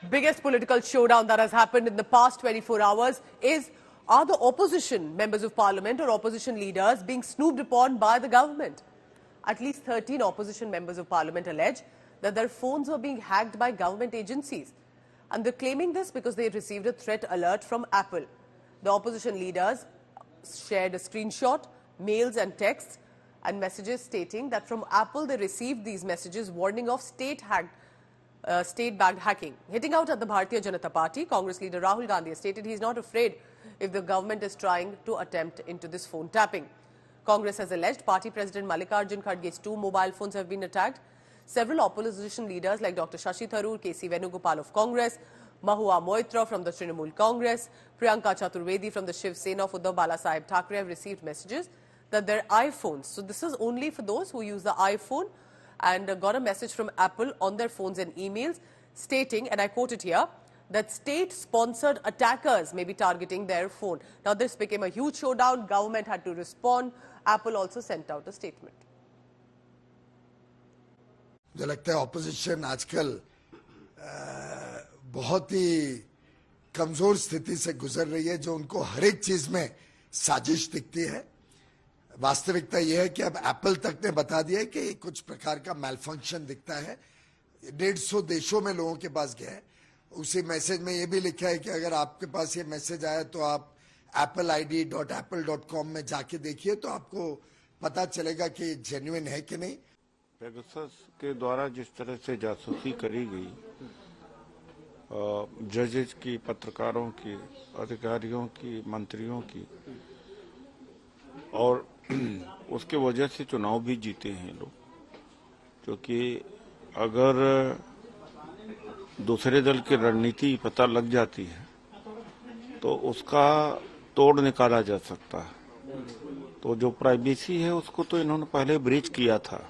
biggest political showdown that has happened in the past 24 hours are the opposition members of parliament or opposition leaders being snooped upon by the government. At least 13 opposition members of parliament allege that their phones were being hacked by government agencies. And they're claiming this because they received a threat alert from Apple. The opposition leaders shared a screenshot, mails and texts and messages stating that from Apple they received these messages warning of state-backed hacking. Hitting out at the Bharatiya Janata Party, Congress leader Rahul Gandhi has stated he is not afraid if the government is trying to attempt into this phone tapping. Congress has alleged party president Mallikarjun Kharge's 2 mobile phones have been attacked. Several opposition leaders like Dr. Shashi Tharoor, K.C. Venugopal of Congress, Mahua Moitra from the Trinamool Congress, Priyanka Chaturvedi from the Shiv Sena of Uddhav Balasaheb Thackeray have received messages that their iPhones, so this is only for those who use the iPhone, and got a message from Apple on their phones and emails stating, and I quote it here, that state-sponsored attackers may be targeting their phone. Now, this became a huge showdown. Government had to respond. Apple also sent out a statement. मुझे लगता है opposition आजकल बहुत ही कमजोर स्थिति से गुजर रही है, जो उनको हर एक चीज में साजिश दिखती है। वास्तविकता यह है कि अब एप्पल तक ने बता दिया है कि कुछ प्रकार का मैलफंक्शन दिखता है। 150 देशों में लोगों के पास गया है। उसी मैसेज में यह भी लिखा है कि अगर आपके पास ये मैसेज आया तो आप appleid.apple.com में जाके देखिए तो आपको पता चलेगा कि जेन्युइन है कि नहीं। पेगासस के द्वारा जिस तरह से जासूसी करी गई जजेस की, पत्रकारों की, अधिकारियों की, मंत्रियों की, और उसके वजह से चुनाव भी जीते हैं लोग, क्योंकि अगर दूसरे दल की रणनीति पता लग जाती है तो उसका तोड़ निकाला जा सकता है। तो जो प्राइवेसी है उसको तो इन्होंने पहले ब्रीच किया था,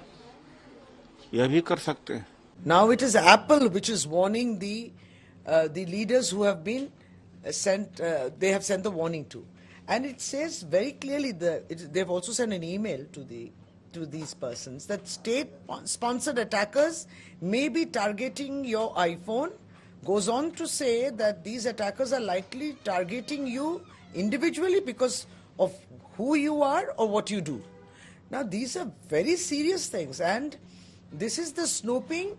यह भी कर सकते हैं। Now it is Apple which is warning the leaders who have been sent. They have sent the warning to, and it says very clearly they've also sent an email to these persons that state-sponsored attackers may be targeting your iPhone. Goes on to say that these attackers are likely targeting you individually because of who you are or what you do. Now these are very serious things, and this is the snooping,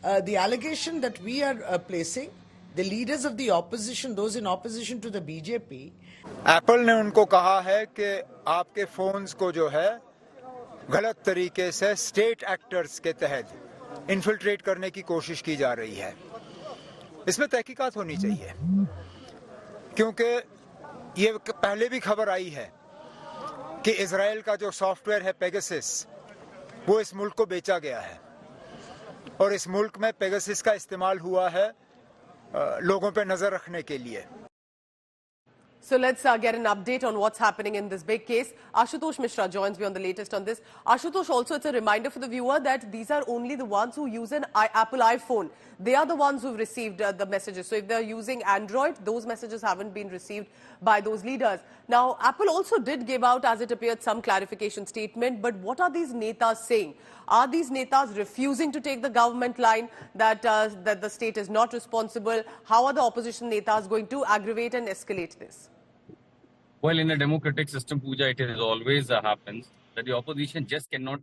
the allegation that we are placing. The leaders of the opposition, those in opposition to the BJP. Apple ने उनको कहा है कि आपके phones को जो है गलत तरीके से स्टेट एक्टर्स के तहत इन्फिल्ट्रेट करने की कोशिश की जा रही है। इसमें तहकीकात होनी चाहिए, क्योंकि ये पहले भी खबर आई है कि इजराइल का जो सॉफ्टवेयर है पेगासस, वो इस मुल्क को बेचा गया है और इस मुल्क में पेगासस का इस्तेमाल हुआ है लोगों पे नजर रखने के लिए। So let's get an update on what's happening in this big case. Ashutosh Mishra joins me on the latest on this. Ashutosh, also it's a reminder for the viewer that these are only the ones who use an Apple iPhone. They are the ones who've received the messages. So if they're using Android, those messages haven't been received by those leaders. Now, Apple also did give out, as it appeared, some clarification statement. But what are these netas saying? Are these netas refusing to take the government line that the state is not responsible? How are the opposition netas going to aggravate and escalate this? Well, in a democratic system, Pooja, it is always happens that the opposition just cannot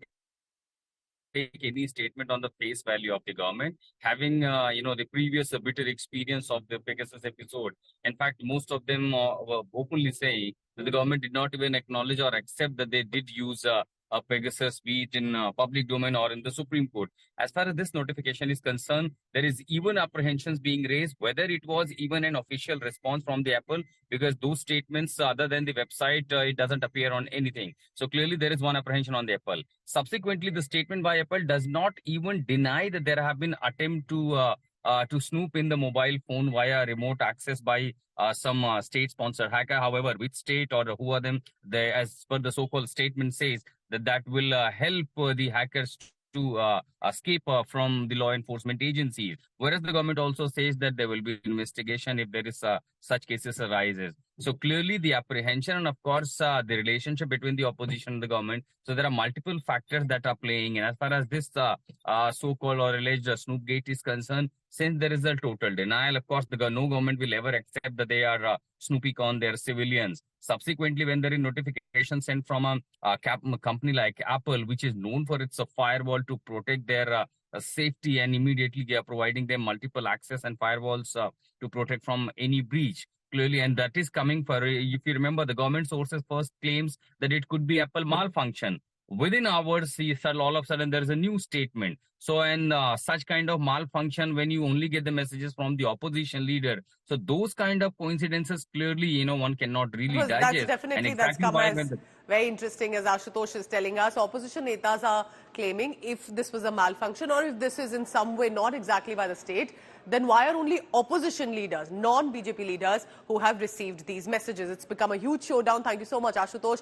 take any statement on the face value of the government, having, the previous bitter experience of the Pegasus episode. In fact, most of them were openly saying that the government did not even acknowledge or accept that they did use a Pegasus, be it in public domain or in the Supreme Court. As far as this notification is concerned, there is even apprehensions being raised whether it was even an official response from the Apple, because those statements, other than the website, it doesn't appear on anything. So clearly there is one apprehension on the Apple. Subsequently, the statement by Apple does not even deny that there have been attempts to snoop in the mobile phone via remote access by some state-sponsored hacker. However, which state or who are them, as per the so-called statement says, that will help the hackers to escape from the law enforcement agencies. Whereas the government also says that there will be investigation if there is such cases arises. So clearly the apprehension and of course the relationship between the opposition and the government. So there are multiple factors that are playing. And as far as this so-called or alleged Snoopgate is concerned, since there is a total denial, of course, no government will ever accept that they are snooping on their civilians. Subsequently, when there is notification sent from a company like Apple, which is known for its firewall to protect their safety, and immediately they are providing them multiple access and firewalls to protect from any breach. Clearly, and that is coming for, if you remember, the government sources first claims that it could be Apple malfunction. Within hours, all of a sudden, there is a new statement. So, and such kind of malfunction when you only get the messages from the opposition leader. So, those kind of coincidences, clearly, one cannot really digest. That's definitely, that's come as very interesting, as Ashutosh is telling us. Opposition netas are claiming if this was a malfunction or if this is in some way not exactly by the state, then why are only opposition leaders, non-BJP leaders, who have received these messages? It's become a huge showdown. Thank you so much, Ashutosh.